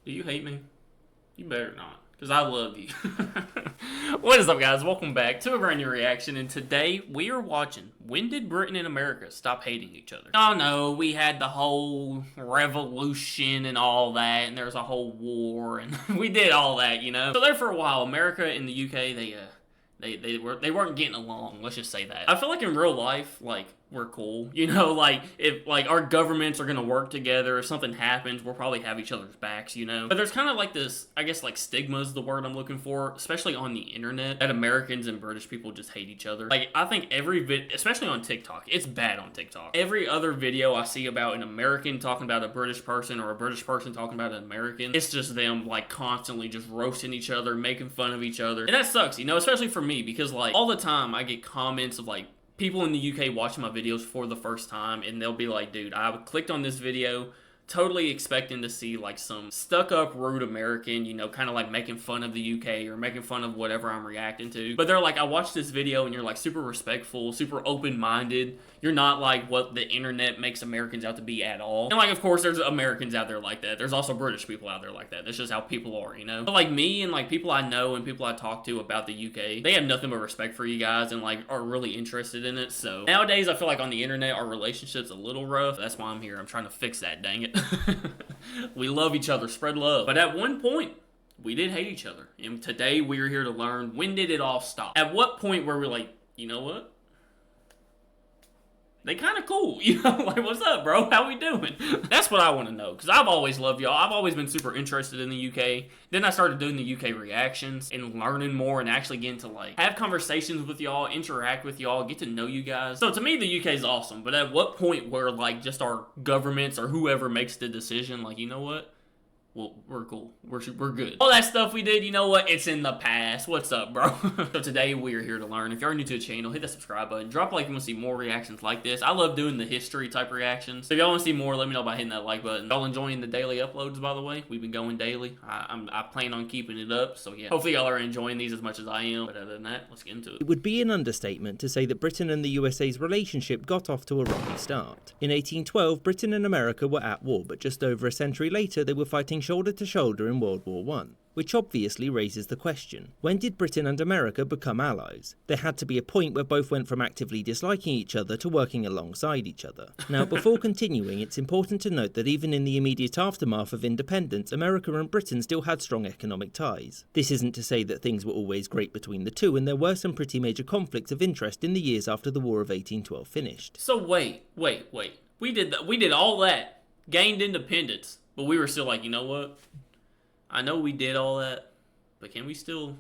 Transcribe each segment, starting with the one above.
Do you hate me? You better not, because I love you. What is up, guys? Welcome back to a brand new reaction, and today we are watching When Did Britain and America Stop Hating Each Other? Oh no, we had the whole revolution and all that, and there's a whole war, and we did all that, you know? So there for a while, America and the UK, they weren't getting along, let's just say that. I feel like in real life, like, we're cool, you know, like, if, like, our governments are gonna work together, if something happens, we'll probably have each other's backs, you know? But there's kind of like this, I guess, like, stigma is the word I'm looking for, especially on the internet, that Americans and British people just hate each other. Like, I think especially on TikTok, it's bad on TikTok. Every other video I see about an American talking about a British person, or a British person talking about an American, it's just them, like, constantly just roasting each other, making fun of each other, and that sucks, you know, especially for me, because, like, all the time I get comments of, like, people in the UK watching my videos for the first time, and they'll be like, dude, I clicked on this video totally expecting to see like some stuck-up rude American, you know, kind of like making fun of the UK or making fun of whatever I'm reacting to. But they're like, I watched this video and you're like super respectful, super open-minded. You're not like what the internet makes Americans out to be at all. And like, of course, there's Americans out there like that. There's also British people out there like that. That's just how people are, you know? But like me and like people I know and people I talk to about the UK, they have nothing but respect for you guys and like are really interested in it. So nowadays, I feel like on the internet, our relationship's a little rough. That's why I'm here. I'm trying to fix that, dang it. We love each other, spread love. But at one point, we did hate each other. And today we are here to learn, when did it all stop? At what point were we like, you know what? They kind of cool, you know, like, what's up, bro? How we doing? That's what I want to know, because I've always loved y'all. I've always been super interested in the UK. Then I started doing the UK reactions and learning more and actually getting to, like, have conversations with y'all, interact with y'all, get to know you guys. So to me, the UK is awesome, but at what point where, like, just our governments or whoever makes the decision, like, you know what? Well, we're cool. We're good. All that stuff we did, you know what? It's in the past. What's up, bro? So today we are here to learn. If you're new to the channel, hit that subscribe button. Drop a like if you want to see more reactions like this. I love doing the history type reactions. So if y'all want to see more, let me know by hitting that like button. Y'all enjoying the daily uploads, by the way? We've been going daily. I plan on keeping it up. So yeah, hopefully y'all are enjoying these as much as I am. But other than that, let's get into it. It would be an understatement to say that Britain and the USA's relationship got off to a rocky start. In 1812, Britain and America were at war, but just over a century later, they were fighting shoulder to shoulder in World War I, which obviously raises the question, when did Britain and America become allies? There had to be a point where both went from actively disliking each other to working alongside each other. Now, before continuing, it's important to note that even in the immediate aftermath of independence, America and Britain still had strong economic ties. This isn't to say that things were always great between the two, and there were some pretty major conflicts of interest in the years after the War of 1812 finished. So wait. We did all that, gained independence, but we were still like, you know what? I know we did all that, but we still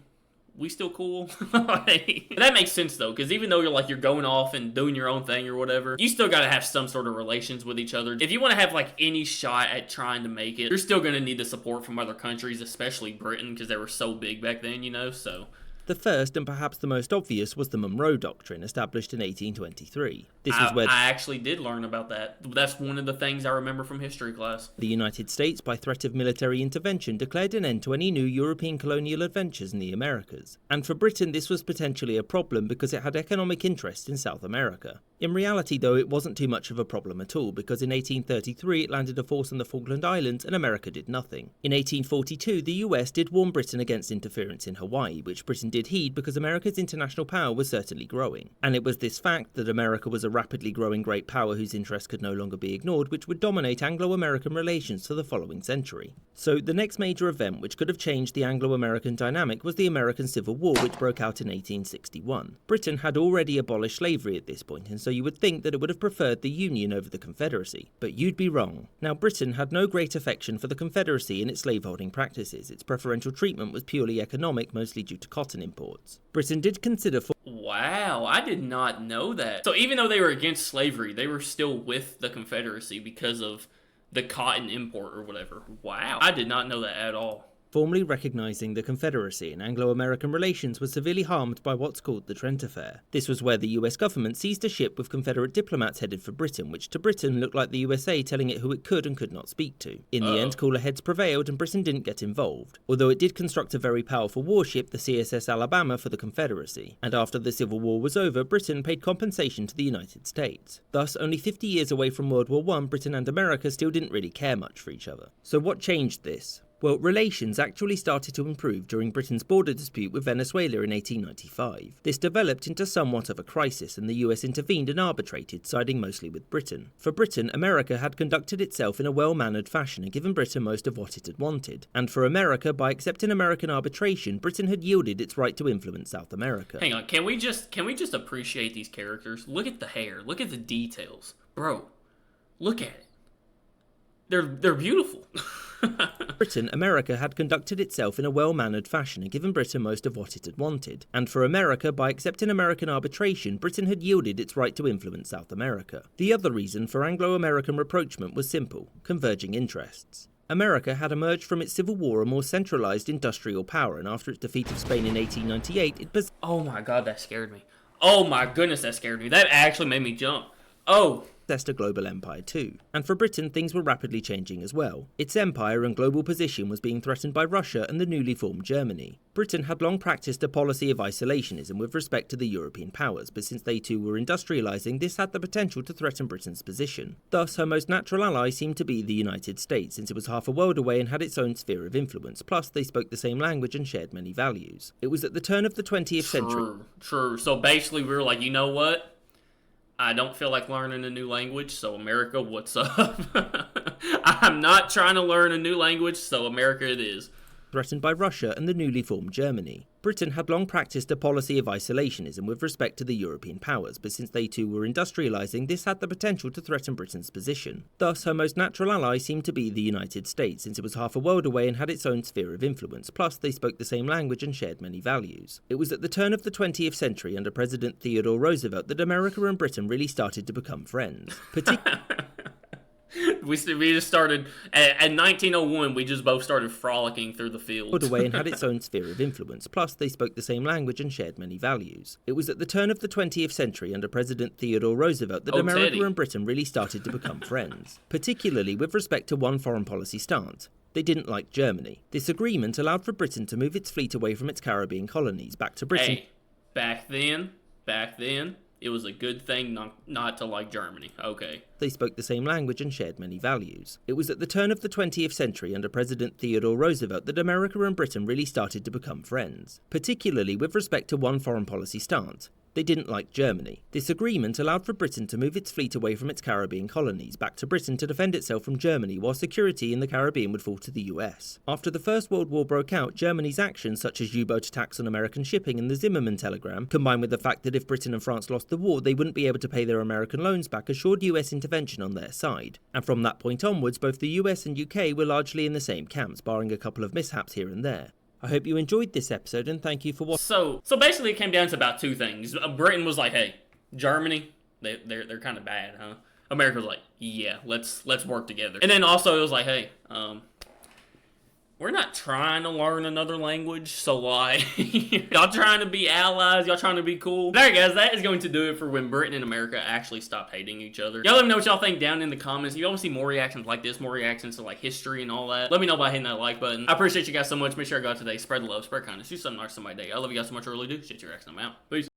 cool? Like, that makes sense though, because even though you're going off and doing your own thing or whatever, you still gotta have some sort of relations with each other. If you want to have like any shot at trying to make it, you're still gonna need the support from other countries, especially Britain, because they were so big back then, you know, so. The first, and perhaps the most obvious, was the Monroe Doctrine, established in 1823. This is where I actually did learn about that. That's one of the things I remember from history class. The United States, by threat of military intervention, declared an end to any new European colonial adventures in the Americas. And for Britain, this was potentially a problem because it had economic interest in South America. In reality, though, it wasn't too much of a problem at all, because in 1833 it landed a force on the Falkland Islands and America did nothing. In 1842, the US did warn Britain against interference in Hawaii, which Britain did heed because America's international power was certainly growing. And it was this fact that America was a rapidly growing great power whose interests could no longer be ignored, which would dominate Anglo-American relations for the following century. So the next major event which could have changed the Anglo-American dynamic was the American Civil War, which broke out in 1861. Britain had already abolished slavery at this point, and so you would think that it would have preferred the Union over the Confederacy. But you'd be wrong. Now, Britain had no great affection for the Confederacy in its slaveholding practices. Its preferential treatment was purely economic, mostly due to cotton imports. Britain did consider Wow, I did not know that. So even though they were against slavery, they were still with the Confederacy because of the cotton import or whatever. Wow, I did not know that at all. formally recognising the Confederacy and Anglo-American relations was severely harmed by what's called the Trent Affair. This was where the US government seized a ship with Confederate diplomats headed for Britain, which to Britain looked like the USA telling it who it could and could not speak to. In the end, cooler heads prevailed and Britain didn't get involved, although it did construct a very powerful warship, the CSS Alabama, for the Confederacy, and after the Civil War was over, Britain paid compensation to the United States. Thus, only 50 years away from World War I, Britain and America still didn't really care much for each other. So what changed this? Well, relations actually started to improve during Britain's border dispute with Venezuela in 1895. This developed into somewhat of a crisis, and the US intervened and arbitrated, siding mostly with Britain. For Britain, America had conducted itself in a well-mannered fashion and given Britain most of what it had wanted. And for America, by accepting American arbitration, Britain had yielded its right to influence South America. Hang on, can we just appreciate these characters? Look at the hair, look at the details. Bro, look at it. They're beautiful. Britain, America had conducted itself in a well-mannered fashion and given Britain most of what it had wanted. And for America, by accepting American arbitration, Britain had yielded its right to influence South America. The other reason for Anglo-American rapprochement was simple: converging interests. America had emerged from its civil war a more centralised industrial power, and after its defeat of Spain in 1898, it possessed... Oh my god, that scared me. Oh my goodness, that scared me. That actually made me jump. Oh! a global empire too. And for Britain, things were rapidly changing as well. Its empire and global position was being threatened by Russia and the newly formed Germany. Britain had long practiced a policy of isolationism with respect to the European powers, but since they too were industrialising, this had the potential to threaten Britain's position. Thus, her most natural ally seemed to be the United States, since it was half a world away and had its own sphere of influence, plus they spoke the same language and shared many values. It was at the turn of the 20th century... True. So basically we were like, you know what? I don't feel like learning a new language, so America, what's up? I'm not trying to learn a new language, so America it is. Threatened by Russia and the newly formed Germany. Britain had long practiced a policy of isolationism with respect to the European powers, but since they too were industrialising, this had the potential to threaten Britain's position. Thus, her most natural ally seemed to be the United States, since it was half a world away and had its own sphere of influence, plus they spoke the same language and shared many values. It was at the turn of the 20th century under President Theodore Roosevelt that America and Britain really started to become friends. We just started, at 1901, we just both started frolicking through the fields. Away and had its own sphere of influence, plus they spoke the same language and shared many values. It was at the turn of the 20th century under President Theodore Roosevelt that America and Britain really started to become friends, particularly with respect to one foreign policy stance. They didn't like Germany. This agreement allowed for Britain to move its fleet away from its Caribbean colonies back to Britain. Hey, back then, it was a good thing not to like Germany. Okay. They spoke the same language and shared many values. It was at the turn of the 20th century under President Theodore Roosevelt that America and Britain really started to become friends, particularly with respect to one foreign policy stance. They didn't like Germany. This agreement allowed for Britain to move its fleet away from its Caribbean colonies back to Britain to defend itself from Germany, while security in the Caribbean would fall to the US. After the First World War broke out, Germany's actions such as U-boat attacks on American shipping and the Zimmermann telegram, combined with the fact that if Britain and France lost the war, they wouldn't be able to pay their American loans back, assured US intervention on their side. And from that point onwards, both the US and UK were largely in the same camps, barring a couple of mishaps here and there. I hope you enjoyed this episode and thank you for watching. So basically it came down to about two things. Britain was like, hey, Germany, they're kind of bad, huh? America was like, yeah, let's work together. And then also it was like, hey, we're not trying to learn another language, so like, y'all trying to be allies, y'all trying to be cool. Alright guys, that is going to do it for when Britain and America actually stop hating each other. Y'all let me know what y'all think down in the comments. If you want to see more reactions like this, more reactions to like history and all that, let me know by hitting that like button. I appreciate you guys so much. Make sure I go out today, spread the love, spread kindness, do something nice somebody day. I love you guys so much, I really do. JTReacts, I'm out. Peace.